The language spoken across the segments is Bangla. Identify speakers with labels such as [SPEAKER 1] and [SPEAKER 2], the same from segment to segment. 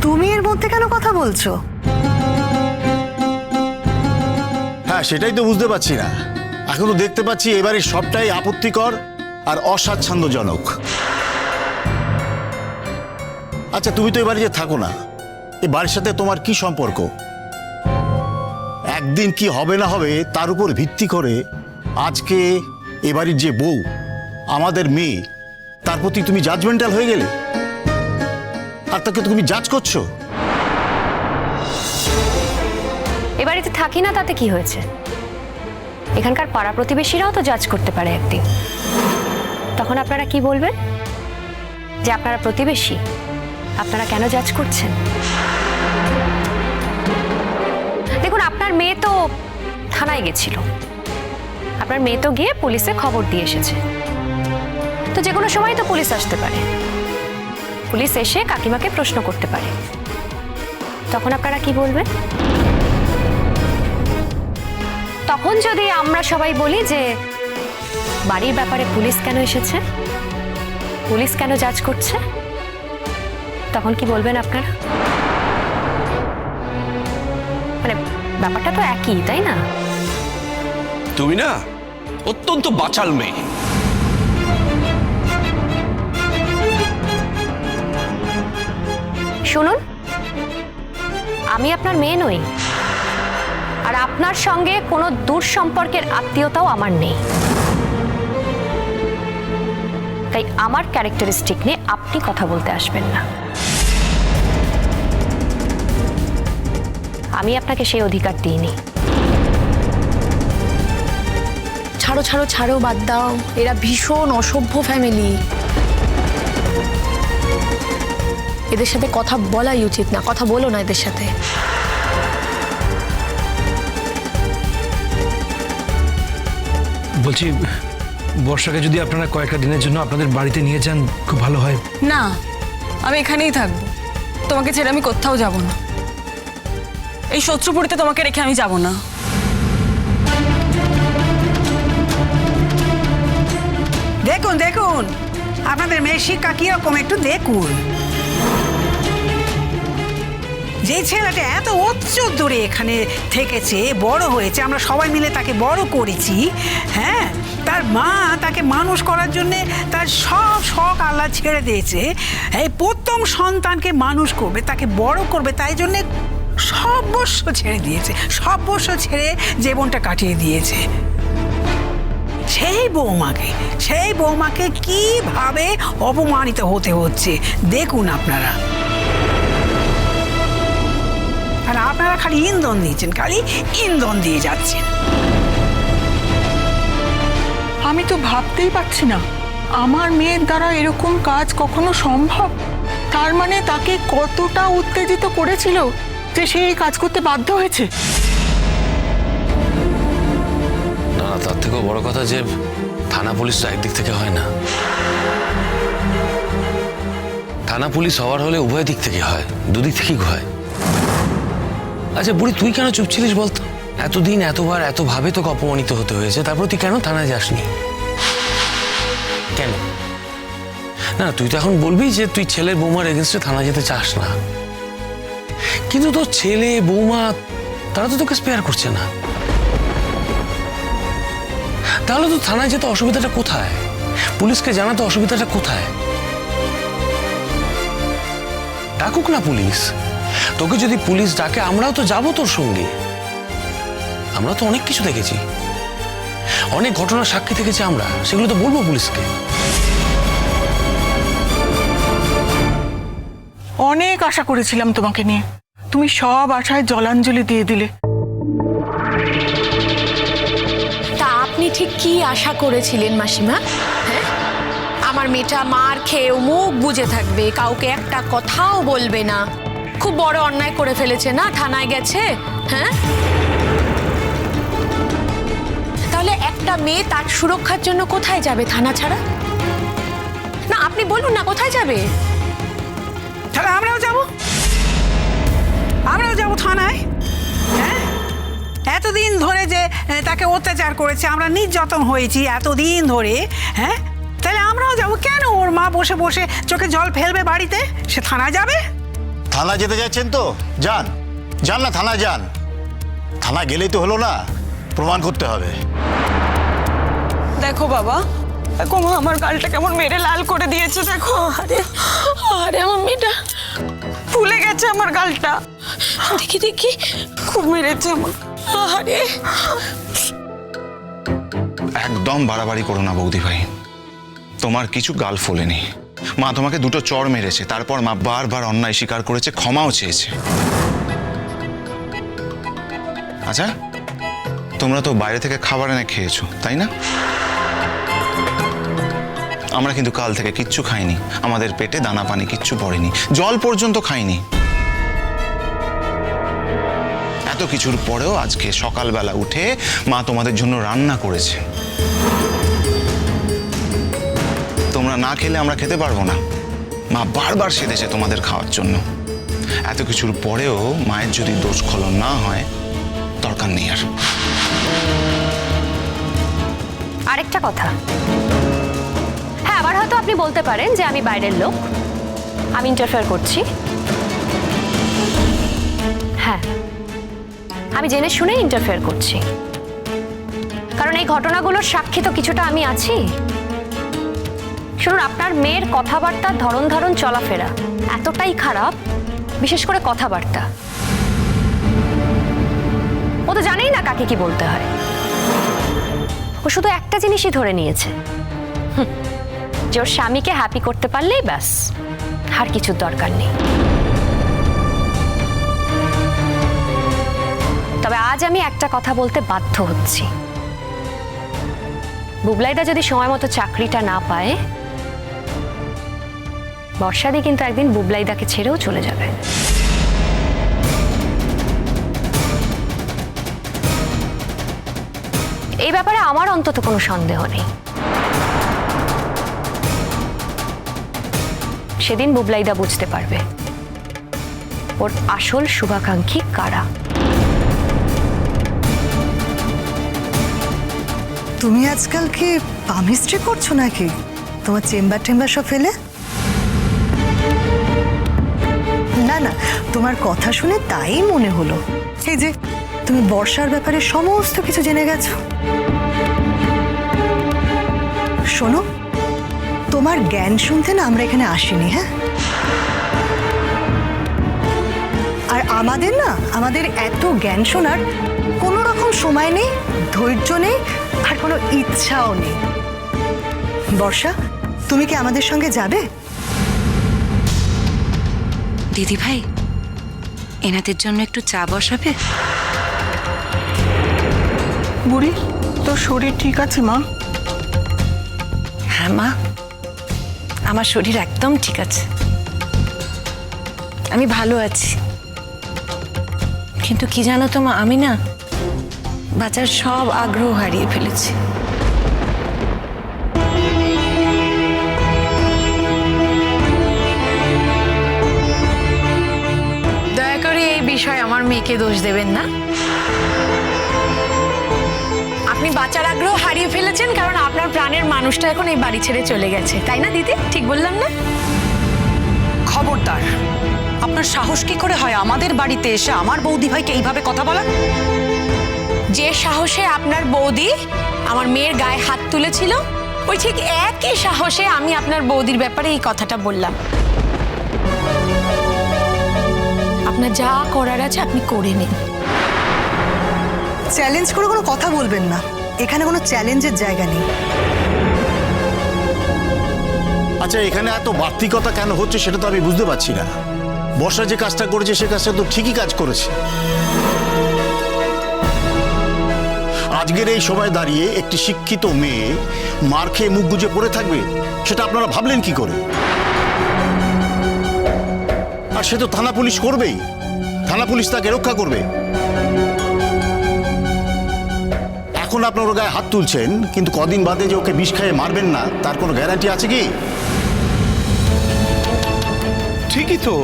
[SPEAKER 1] তুমি এর মধ্যে কেন কথা বলছো?
[SPEAKER 2] হ্যাঁ, সেটাই তো বুঝতে পারছি না। এখন তো দেখতে পাচ্ছি এবারে সবটাই আপত্তিকর আর অস্বাচ্ছন্দ্যজনক। আচ্ছা, তুমি তো এবারে যে থাকো না, এই বাড়ির সাথে তোমার কি সম্পর্ক? একদিন কি হবে না হবে তার উপর ভিত্তি করে আজকে এবাড়ির যে বউ, আমাদের মেয়ে, তার প্রতি তুমি জাজমেন্টাল হয়ে গেলে, আর তাকে তুমি জাজ করছো।
[SPEAKER 3] এ বাড়িতে থাকি না তাতে কি হয়েছে? এখানকার পাড়া প্রতিবেশীরাও তো জাজ করতে পারে একদিন। তখন আপনারা কি বলবেন? যে আপনারা প্রতিবেশী, আপনারা কেন জাজ করছেন? দেখুন, আপনার মেয়ে তো থানায় গেছিল, আপনার মেয়ে তো গিয়ে পুলিশে খবর দিয়ে এসেছে। তো যে কোনো সময় তো পুলিশ আসতে পারে, পুলিশ এসে কাকিমাকে প্রশ্ন করতে পারে। তখন আপনারা কি বলবেন? তখন যদি আমরা সবাই বলি যে বাড়ির ব্যাপারে পুলিশ কেন এসেছে, পুলিশ কেন জাজ করছে, তখন কি বলবেন আপনারা? মানে ব্যাপারটা তো একই, তাই না?
[SPEAKER 4] তুমি না অত্যন্ত বাচাল মেয়ে।
[SPEAKER 3] শুনুন, আমি আপনার মেয়ে নই, আর আপনার সঙ্গে কোনো দূর সম্পর্কের আত্মীয়তাও আমার নেই। তাই আমার ক্যারেক্টারিস্টিক নিয়ে আপনি কথা বলতে আসবেন না। আমি আপনাকে সেই অধিকার দিইনি।
[SPEAKER 5] ছাড়ো ছাড়ো ছাড়ো, বাদ দাও। এরা ভীষণ অসভ্য ফ্যামিলি, এদের সাথে কথা বলাই উচিত না। কথা বলো না এদের সাথে।
[SPEAKER 6] বলছি, বর্ষাকে যদি আপনারা কয়েকটা দিনের জন্য আপনাদের বাড়িতে নিয়ে যান খুব ভালো হয়।
[SPEAKER 7] না, আমি এখানেই থাকবো। তোমাকে ছেড়ে আমি কোথাও যাব না। এই শত্রুপুরীতে তোমাকে রেখে আমি যাব না।
[SPEAKER 1] দেখুন দেখুন, আপনাদের মেয়ের শিক্ষা কিরকম একটু দেখুন। যে ছেলেটা এত উচ্চ দূরে এখানে থেকেছে, বড় হয়েছে, আমরা সবাই মিলে তাকে বড় করেছি, হ্যাঁ, তার মা তাকে মানুষ করার জন্যে তার সব শখ আল্লাহ ছেড়ে দিয়েছে। এই প্রথম সন্তানকে মানুষ করবে, তাকে বড় করবে, তাই জন্যে সর্বস্ব ছেড়ে দিয়েছে, সর্বস্ব ছেড়ে জীবনটা কাটিয়ে দিয়েছে। সেই বৌমাকে কিভাবে অপমানিত হতে হচ্ছে দেখুন আপনারা। আর আপনারা খালি ইন্ধন দিয়েছেন, খালি ইন্ধন দিয়ে যাচ্ছেন।
[SPEAKER 8] আমি তো ভাবতেই পারছি না আমার মেয়ের দ্বারা এরকম কাজ কখনো সম্ভব। তার মানে তাকে কতটা উত্তেজিত করেছিল যে সে এই কাজ করতে বাধ্য হয়েছে।
[SPEAKER 4] না, তার থেকেও বড় কথা যে থানা পুলিশটা একদিক থেকে হয় না। থানা পুলিশ হওয়ার হলে উভয় দিক থেকে হয়, দুদিক থেকেই হয়। আচ্ছা বুড়ি, তুই কেন চুপ ছিলিস বলতো? এতদিন এতবার এতভাবে তোকে অপমানিত হতে হয়েছে, তারপর তুই কেন থানায় যাসনি? কেন? না, তুই তো এখন বলবি যে তুই ছেলের বৌমার এগেনস্টে থানা যেতে চাস না, কিন্তু তোর ছেলে বৌমা তারা তো তোকে স্পেয়ার করছে না। তাহলে তো থানায় যেতে অসুবিধাটা কোথায়? পুলিশকে জানাতে অসুবিধাটা কোথায়? ডাকুক না পুলিশ। তোকে যদি পুলিশ ডাকে আমরাও তো যাবো তোর সঙ্গে। আমরা তো অনেক কিছু দেখেছি, অনেক ঘটনার সাক্ষী থেকেছি আমরা, সেগুলো তো বলবো পুলিশকে।
[SPEAKER 8] অনেক আশা করেছিলাম তোমাকে নিয়ে, তুমি সব আশায় জলাঞ্জলি দিয়ে দিলে।
[SPEAKER 5] তা আপনি ঠিক কি আশা করেছিলেন মাসিমা? হ্যাঁ, আমার মেয়েটা মার খেয়েও মুখ বুজে থাকবে, কাউকে একটা কথাও বলবে না। খুব বড় অন্যায় করে ফেলেছে না, থানায় গেছে। হ্যাঁ, তাহলে একটা মেয়ে তার সুরক্ষার জন্য কোথায় যাবে থানা ছাড়া? না, আপনি বলুন না কোথায় যাবে?
[SPEAKER 1] তাহলে আমরাও যাব থানায়। হ্যাঁ, এতদিন ধরে যে তাকে অত্যাচার করেছে, আমরা নির্যাতন হয়েছি এতদিন ধরে, হ্যাঁ, তাহলে আমরাও যাব কেন? ওর মা বসে বসে চোখে জল ফেলবে বাড়িতে, সে থানায় যাবে?
[SPEAKER 2] থানা যেতে যাচ্ছেন তো যান, যান না থানায় যান। থানা গেলেই তো হলো না, প্রমাণ করতে হবে।
[SPEAKER 7] দেখো বাবা, দেখো মা, আমার গালটা কেমন মেরে লাল করে দিয়েছে দেখো।
[SPEAKER 5] আরে আরে আমার মেয়েটা
[SPEAKER 7] ফুলে গেছে আমার গালটা,
[SPEAKER 5] দেখি দেখি।
[SPEAKER 7] খুব মেরেছে আমার।
[SPEAKER 5] আরে
[SPEAKER 9] একদম বাড়াবাড়ি করো না বৌদি ভাই, তোমার কিছু গাল ফোলেনি। মা তোমাকে দুটো চড় মেরেছে, তারপর মা বারবার অন্যায় স্বীকার করেছে, ক্ষমাও চেয়েছে। আচ্ছা, তোমরা তো বাইরে থেকে খাবার এনে খেয়েছো তাই না? আমরা কিন্তু কাল থেকে কিচ্ছু খাইনি, আমাদের পেটে দানা পানি কিচ্ছু পড়েনি, জল পর্যন্ত খাইনি। এত কিছুর পরেও আজকে সকালবেলা উঠে মা তোমাদের জন্য রান্না করেছে। তোমরা না খেলে আমরা খেতে পারবো না। মা বারবার সেধেছে তোমাদের খাওয়ার জন্য। এত কিছুর পরেও মায়ের যদি দোষ খলন না হয়, দরকার নেই আর।
[SPEAKER 3] আরেকটা কথা, হ্যাঁ আবার হয়তো আপনি বলতে পারেন যে আমি বাইরের লোক, আমি ইন্টারফেয়ার করছি। হ্যাঁ, আমি জেনে শুনে ইন্টারফেয়ার করছি, কারণ এই ঘটনাগুলোর সাক্ষী তো কিছুটা আমি আছি। শুনুন, আপনার মেয়ের কথাবার্তা, ধরন ধারণ, চলাফেরা এতটাই খারাপ, বিশেষ করে কথাবার্তা। ও তো জানেই না কাকে কি বলতে হয়। ও শুধু একটা জিনিসই ধরে নিয়েছে, যে ওর স্বামীকে হ্যাপি করতে পারলেই ব্যাস, আর কিছুর দরকার নেই। তবে আজ আমি একটা কথা বলতে বাধ্য হচ্ছি, বুবলাইদা যদি সময় মতো চাকরিটা না পায়, বর্ষাদি কিন্তু একদিন বুবলাইদাকে ছেড়েও চলে যাবে। এই ব্যাপারে আমার অন্তত কোনো সন্দেহ নেই। সেদিন বুবলাইদা বুঝতে পারবে ওর আসল শুভাকাঙ্ক্ষী কারা।
[SPEAKER 10] তুমি আজকাল কি পামিস্ট্রি করছো নাকি? তোমার চেম্বার টেম্বার সব ফেলে? না না, তোমার কথা শুনে তাই মনে হলো। এই যে তুমি বর্ষার ব্যাপারে সমস্ত কিছু জেনে গেছো। শোনো, তোমার জ্ঞান শুনতে না আমরা এখানে আসিনি, হ্যাঁ? আর আমাদের না, আমাদের এত জ্ঞান শোনার কোনো রকম সময় নেই, ধৈর্য নেই, আর কোনো ইচ্ছাও নেই। বর্ষা, তুমি কি আমাদের সঙ্গে যাবে?
[SPEAKER 11] দিদি ভাই, এনাদের জন্য একটু চা বসাবে?
[SPEAKER 8] বুড়ি, তোর শরীর ঠিক আছে মা?
[SPEAKER 11] হ্যাঁ মা, আমার শরীর একদম ঠিক আছে, আমি ভালো আছি। কিন্তু কি জানো তো মা, আমি না বাঁচার সব আগ্রহ হারিয়ে ফেলেছি।
[SPEAKER 5] দয়া করে এই বিষয়ে আমার মেয়েকে দোষ দেবেন না। আপনি বাঁচার আগ্রহ হারিয়ে ফেলেছেন কারণ আপনার প্রাণের মানুষটা এখন এই বাড়ি ছেড়ে চলে গেছে, তাই না দিদি? ঠিক বললাম না?
[SPEAKER 12] খবরদার, আপনার সাহস কি করে হয় আমাদের বাড়িতে এসে আমার বৌদি ভাইকে এইভাবে কথা বলা?
[SPEAKER 5] যে সাহসে আপনার বৌদি আমার মেয়ের গায়ে হাত তুলেছিল, ওই ঠিক একই সাহসে আমি আপনার বৌদির ব্যাপারে এই কথাটা বললাম। আপনার যা করার আছে আপনি করে নিন।
[SPEAKER 10] চ্যালেঞ্জ করে কোনো কথা বলবেন না, এখানে কোনো চ্যালেঞ্জের জায়গা নেই।
[SPEAKER 2] আচ্ছা, এখানে এত বাড়তিকতা কেন হচ্ছে সেটা তো আমি বুঝতে পারছি না। বর্ষা যে কাজটা করেছে সে কাজটা তো ঠিকই কাজ করেছে। আজকের এই সময় দাঁড়িয়ে একটি শিক্ষিত মেয়ে মার খেয়ে মুখ গুজে পড়ে থাকবে, সেটা আপনারা ভাবলেন কি করে? আর সে তো থানা পুলিশ করবেই, থানা পুলিশ তাকে রক্ষা করবে। এখন আপনার ওর গায়ে হাত তুলছেন, কিন্তু কদিন বাদে যে ওকে বিষ খাইয়ে মারবেন না তার কোনো গ্যারান্টি আছে কি?
[SPEAKER 4] ঠিকই তো,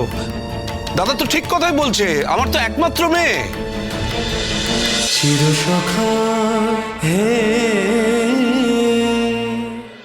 [SPEAKER 4] দাদা তো ঠিক কথাই বলছে, আমার তো একমাত্র মেয়ে।
[SPEAKER 6] চিরসখা হে